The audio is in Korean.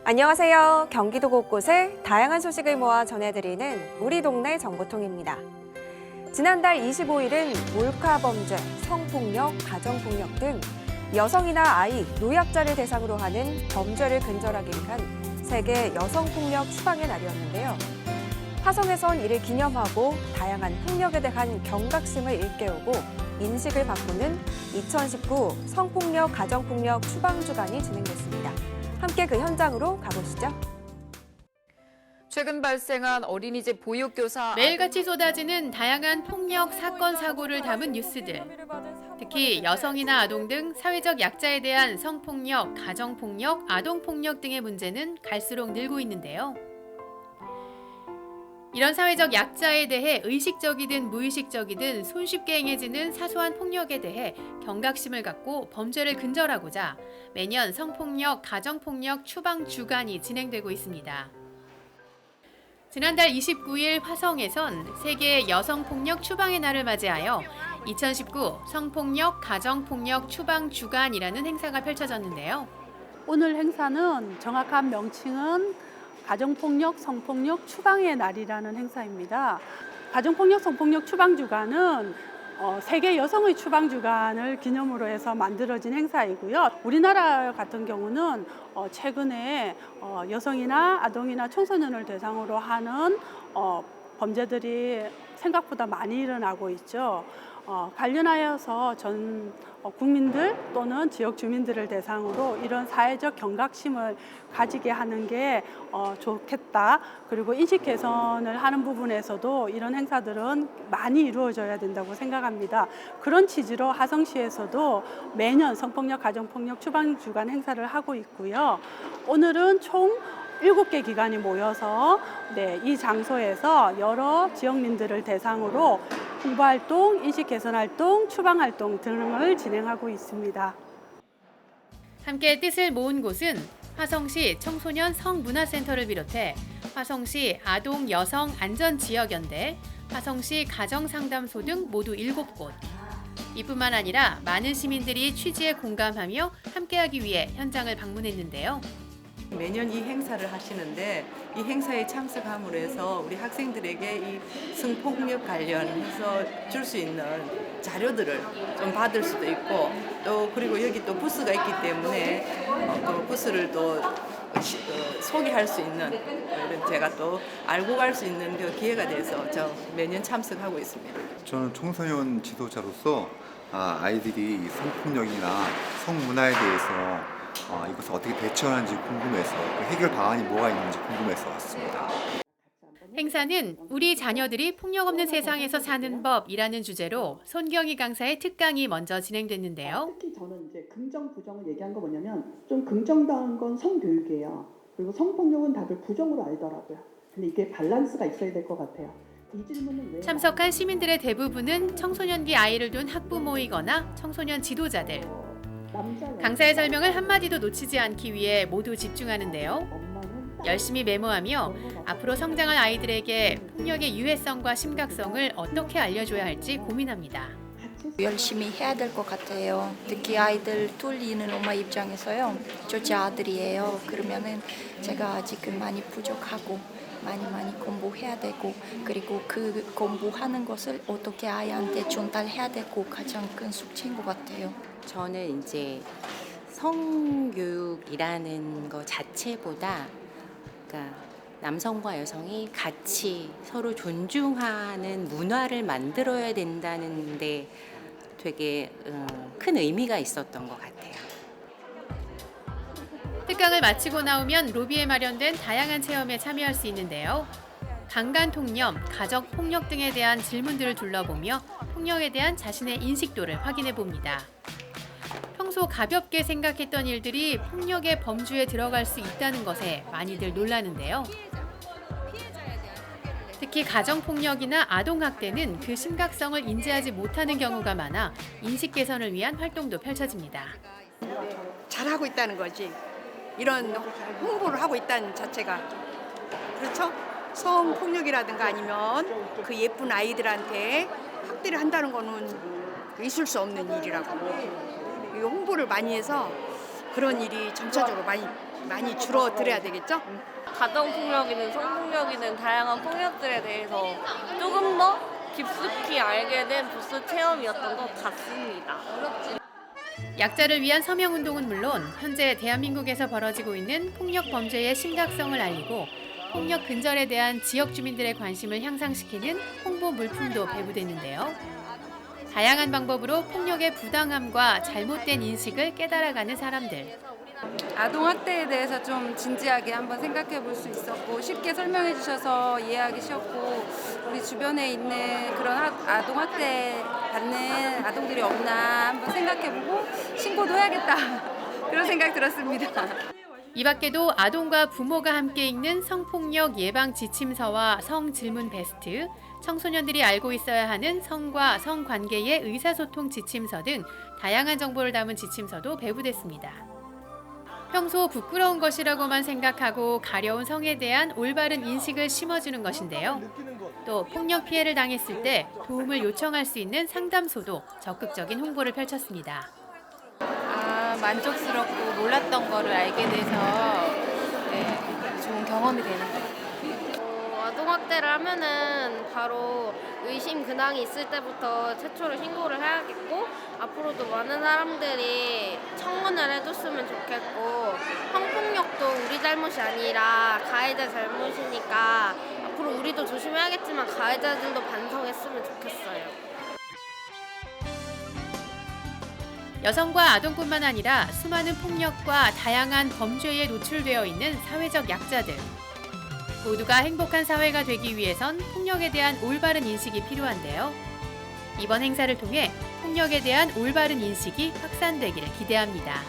안녕하세요. 경기도 곳곳에 다양한 소식을 모아 전해드리는 우리 동네 정보통입니다. 지난달 25일은 몰카 범죄, 성폭력, 가정폭력 등 여성이나 아이, 노약자를 대상으로 하는 범죄를 근절하기 위한 세계 여성폭력 추방의 날이었는데요. 화성에선 이를 기념하고 다양한 폭력에 대한 경각심을 일깨우고 인식을 바꾸는 2019 성폭력, 가정폭력 추방 주간이 진행됐습니다. 함께 그 현장으로 가보시죠. 최근 발생한 어린이집 보육교사 매일같이 쏟아지는 다양한 폭력 사건 사고를 담은 뉴스들. 특히 여성이나 아동 등 사회적 약자에 대한 성폭력, 가정폭력, 아동폭력 등의 문제는 갈수록 늘고 있는데요. 이런 사회적 약자에 대해 의식적이든 무의식적이든 손쉽게 행해지는 사소한 폭력에 대해 경각심을 갖고 범죄를 근절하고자 매년 성폭력, 가정폭력 추방 주간이 진행되고 있습니다. 지난달 29일 화성에선 세계 여성폭력 추방의 날을 맞이하여 2019 성폭력, 가정폭력 추방 주간이라는 행사가 펼쳐졌는데요. 오늘 행사는 정확한 명칭은 가정폭력, 성폭력 추방의 날이라는 행사입니다. 가정폭력, 성폭력 추방주간은 세계 여성의 추방주간을 기념으로 해서 만들어진 행사이고요. 우리나라 같은 경우는 최근에 여성이나 아동이나 청소년을 대상으로 하는 범죄들이 생각보다 많이 일어나고 있죠. 관련하여서 전 국민들 또는 지역 주민들을 대상으로 이런 사회적 경각심을 가지게 하는 게 좋겠다. 그리고 인식 개선을 하는 부분에서도 이런 행사들은 많이 이루어져야 된다고 생각합니다. 그런 취지로 화성시에서도 매년 성폭력, 가정폭력 추방주간 행사를 하고 있고요. 오늘은 총 7개 기관이 모여서 이 장소에서 여러 지역민들을 대상으로 홍보활동, 인식 개선활동, 추방활동 등을 진행하고 있습니다. 함께 뜻을 모은 곳은 화성시 청소년 성문화센터를 비롯해 화성시 아동 여성 안전지역연대, 화성시 가정상담소 등 모두 7곳. 이뿐만 아니라 많은 시민들이 취지에 공감하며 함께하기 위해 현장을 방문했는데요. 매년 이 행사를 하시는데 이 행사에 참석함으로 해서 우리 학생들에게 이 성폭력 관련해서 줄 수 있는 자료들을 좀 받을 수도 있고 또 그리고 여기 또 부스가 있기 때문에 또 부스를 또 소개할 수 있는 제가 또 알고 갈 수 있는 그 기회가 돼서 저 매년 참석하고 있습니다. 저는 청소년 지도자로서 아이들이 이 성폭력이나 성문화에 대해서 이것을 어떻게 대처하는지 궁금해서 그 해결 방안이 뭐가 있는지 궁금해서 왔습니다. 행사는 우리 자녀들이 폭력 없는 세상에서 사는 법이라는 주제로 손경희 강사의 특강이 먼저 진행됐는데요. 특히 저는 이제 긍정, 부정을 얘기한 거 뭐냐면 좀 긍정다운 건 성교육이에요. 그리고 성폭력은 다들 부정으로 알더라고요. 근데 이게 밸런스가 있어야 될 것 같아요. 이 질문은 왜 참석한 시민들의 대부분은 청소년기 아이를 둔 학부모이거나 청소년 지도자들. 강사의 설명을 한마디도 놓치지 않기 위해 모두 집중하는데요. 열심히 메모하며 앞으로 성장할 아이들에게 폭력의 유해성과 심각성을 어떻게 알려줘야 할지 고민합니다. 열심히 해야 될 것 같아요. 특히 아이들 둘 있는 엄마 입장에서요. 첫째 아들이에요. 그러면은 제가 아직은 많이 부족하고 많이 공부해야 되고 그리고 그 공부하는 것을 어떻게 아이한테 전달해야 되고 가장 큰 숙제인 것 같아요. 저는 이제 성교육이라는 것 자체보다 그러니까 남성과 여성이 같이 서로 존중하는 문화를 만들어야 된다는데 되게 큰 의미가 있었던 것 같아요. 특강을 마치고 나오면 로비에 마련된 다양한 체험에 참여할 수 있는데요. 강간통념, 가정폭력 등에 대한 질문들을 둘러보며 폭력에 대한 자신의 인식도를 확인해 봅니다. 평소 가볍게 생각했던 일들이 폭력의 범주에 들어갈 수 있다는 것에 많이들 놀라는데요. 특히 가정폭력이나 아동학대는 그 심각성을 인지하지 못하는 경우가 많아 인식 개선을 위한 활동도 펼쳐집니다. 잘하고 있다는 거지. 이런 홍보를 하고 있다는 자체가. 그렇죠? 성폭력이라든가 아니면 그 예쁜 아이들한테 학대를 한다는 거는 있을 수 없는 일이라고. 이 홍보를 많이 해서 그런 일이 점차적으로 많이 많이 줄어들어야 되겠죠? 가정폭력이든 성폭력이든 다양한 폭력들에 대해서 조금 더 깊숙이 알게 된 부스 체험이었던 것 같습니다. 약자를 위한 서명운동은 물론 현재 대한민국에서 벌어지고 있는 폭력 범죄의 심각성을 알리고 폭력 근절에 대한 지역 주민들의 관심을 향상시키는 홍보 물품도 배부됐는데요. 다양한 방법으로 폭력의 부당함과 잘못된 인식을 깨달아가는 사람들. 아동학대에 대해서 좀 진지하게 한번 생각해 볼 수 있었고 쉽게 설명해 주셔서 이해하기 쉬웠고 우리 주변에 있는 그런 아동학대 받는 아동들이 없나 한번 생각해 보고 신고도 해야겠다 그런 생각 들었습니다. 이 밖에도 아동과 부모가 함께 읽는 성폭력 예방 지침서와 성질문 베스트, 청소년들이 알고 있어야 하는 성과 성관계의 의사소통 지침서 등 다양한 정보를 담은 지침서도 배부됐습니다. 평소 부끄러운 것이라고만 생각하고 가려운 성에 대한 올바른 인식을 심어주는 것인데요. 또 폭력 피해를 당했을 때 도움을 요청할 수 있는 상담소도 적극적인 홍보를 펼쳤습니다. 만족스럽고 몰랐던 거를 알게 돼서 좋은 경험이 되는 것 같아요. 아동학대를 하면은 바로 의심 근황이 있을 때부터 최초로 신고를 해야겠고 앞으로도 많은 사람들이 청문을 해줬으면 좋겠고 성폭력도 우리 잘못이 아니라 가해자 잘못이니까 앞으로 우리도 조심해야겠지만 가해자들도 반성했으면 좋겠어요. 여성과 아동뿐만 아니라 수많은 폭력과 다양한 범죄에 노출되어 있는 사회적 약자들. 모두가 행복한 사회가 되기 위해선 폭력에 대한 올바른 인식이 필요한데요. 이번 행사를 통해 폭력에 대한 올바른 인식이 확산되기를 기대합니다.